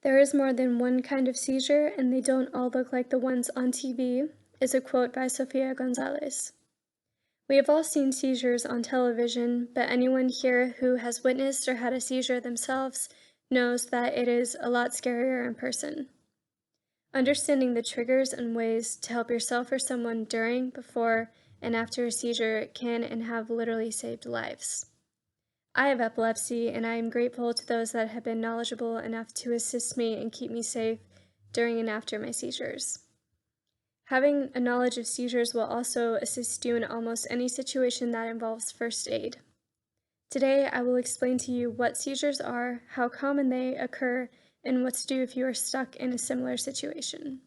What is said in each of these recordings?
"There is more than one kind of seizure, and they don't all look like the ones on TV," is a quote by Sofia Gonzalez. We have all seen seizures on television, but anyone here who has witnessed or had a seizure themselves knows that it is a lot scarier in person. Understanding the triggers and ways to help yourself or someone during, before, and after a seizure can and have literally saved lives. I have epilepsy, and I am grateful to those that have been knowledgeable enough to assist me and keep me safe during and after my seizures. Having a knowledge of seizures will also assist you in almost any situation that involves first aid. Today, I will explain to you what seizures are, how common they occur, and what to do if you are stuck in a similar situation.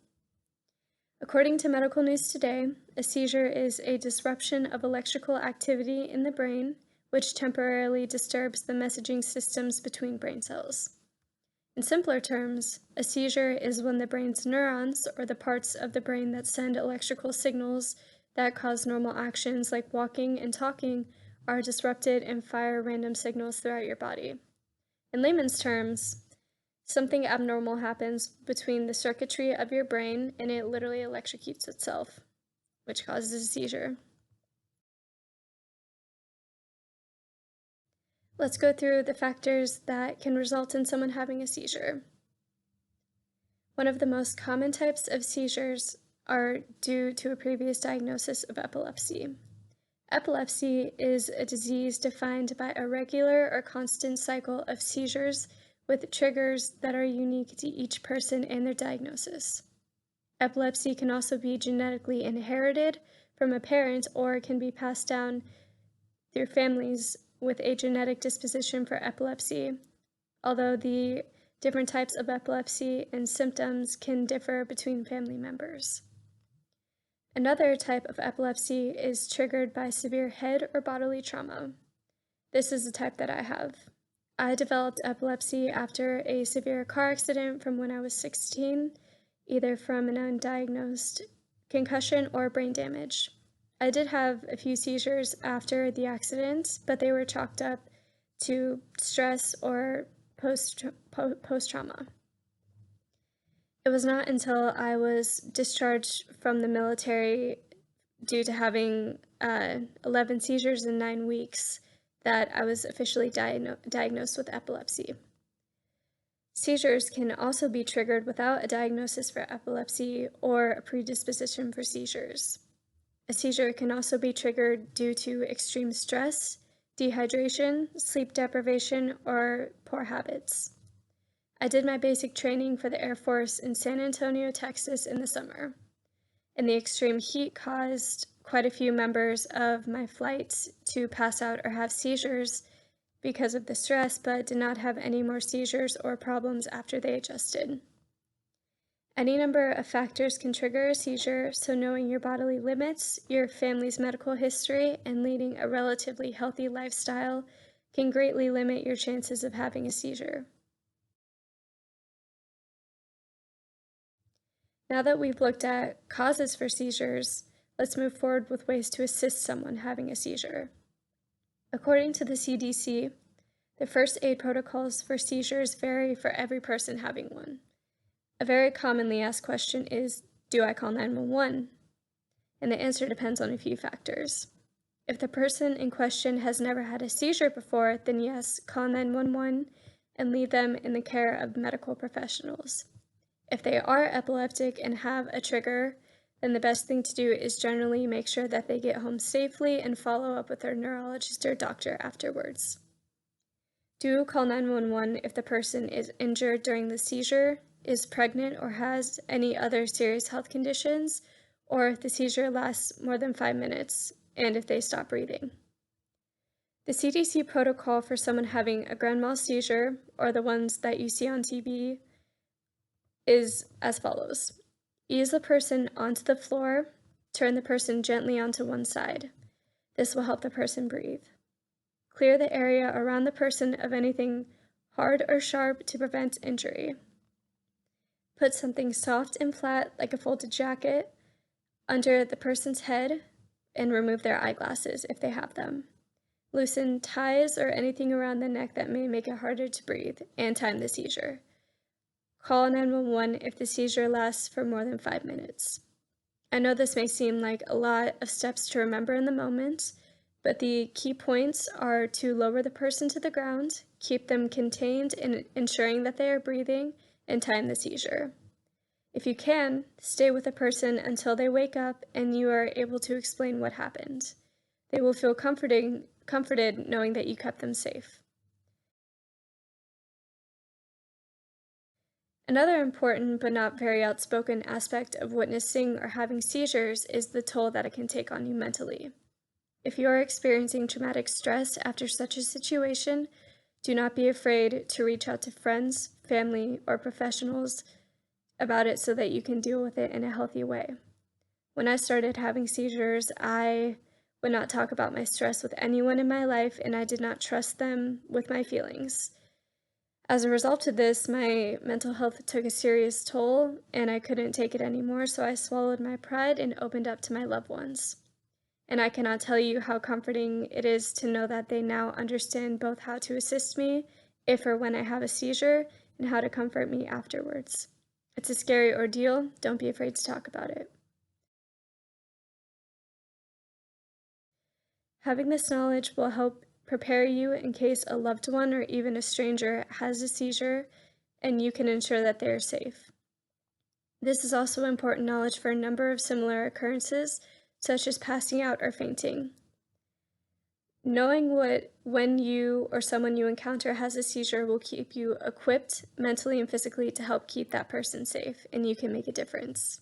According to Medical News Today, a seizure is a disruption of electrical activity in the brain, which temporarily disturbs the messaging systems between brain cells. In simpler terms, a seizure is when the brain's neurons, or the parts of the brain that send electrical signals that cause normal actions like walking and talking, are disrupted and fire random signals throughout your body. In layman's terms, something abnormal happens between the circuitry of your brain and it literally electrocutes itself, which causes a seizure. Let's go through the factors that can result in someone having a seizure. One of the most common types of seizures are due to a previous diagnosis of epilepsy. Epilepsy is a disease defined by a regular or constant cycle of seizures with triggers that are unique to each person and their diagnosis. Epilepsy can also be genetically inherited from a parent or can be passed down through families with a genetic disposition for epilepsy, although the different types of epilepsy and symptoms can differ between family members. Another type of epilepsy is triggered by severe head or bodily trauma. This is the type that I have. I developed epilepsy after a severe car accident from when I was 16, either from an undiagnosed concussion or brain damage. I did have a few seizures after the accident, but they were chalked up to stress or post-trauma. It was not until I was discharged from the military due to having 11 seizures in 9 weeks that I was officially diagnosed with epilepsy. Seizures can also be triggered without a diagnosis for epilepsy or a predisposition for seizures. A seizure can also be triggered due to extreme stress, dehydration, sleep deprivation, or poor habits. I did my basic training for the Air Force in San Antonio, Texas in the summer, and the extreme heat caused quite a few members of my flight to pass out or have seizures because of the stress, but did not have any more seizures or problems after they adjusted. Any number of factors can trigger a seizure, so knowing your bodily limits, your family's medical history, and leading a relatively healthy lifestyle can greatly limit your chances of having a seizure. Now that we've looked at causes for seizures, let's move forward with ways to assist someone having a seizure. According to the CDC, the first aid protocols for seizures vary for every person having one. A very commonly asked question is, do I call 911? And the answer depends on a few factors. If the person in question has never had a seizure before, then yes, call 911 and leave them in the care of medical professionals. If they are epileptic and have a trigger, then the best thing to do is generally make sure that they get home safely and follow up with their neurologist or doctor afterwards. Do call 911 if the person is injured during the seizure, is pregnant, or has any other serious health conditions, or if the seizure lasts more than 5 minutes, and if they stop breathing. The CDC protocol for someone having a grand mal seizure, or the ones that you see on TV, is as follows. Ease the person onto the floor, turn the person gently onto one side. This will help the person breathe. Clear the area around the person of anything hard or sharp to prevent injury. Put something soft and flat, like a folded jacket, under the person's head and remove their eyeglasses if they have them. Loosen ties or anything around the neck that may make it harder to breathe and time the seizure. Call 911 if the seizure lasts for more than 5 minutes. I know this may seem like a lot of steps to remember in the moment, but the key points are to lower the person to the ground, keep them contained in ensuring that they are breathing, and time the seizure. If you can, stay with the person until they wake up and you are able to explain what happened. They will feel comforted knowing that you kept them safe. Another important but not very outspoken aspect of witnessing or having seizures is the toll that it can take on you mentally. If you are experiencing traumatic stress after such a situation, do not be afraid to reach out to friends, family, or professionals about it so that you can deal with it in a healthy way. When I started having seizures, I would not talk about my stress with anyone in my life, and I did not trust them with my feelings. As a result of this, my mental health took a serious toll, and I couldn't take it anymore, so I swallowed my pride and opened up to my loved ones. And I cannot tell you how comforting it is to know that they now understand both how to assist me if or when I have a seizure and how to comfort me afterwards. It's a scary ordeal. Don't be afraid to talk about it. Having this knowledge will help prepare you in case a loved one or even a stranger has a seizure, and you can ensure that they are safe. This is also important knowledge for a number of similar occurrences, such as passing out or fainting. Knowing when you or someone you encounter has a seizure will keep you equipped mentally and physically to help keep that person safe, and you can make a difference.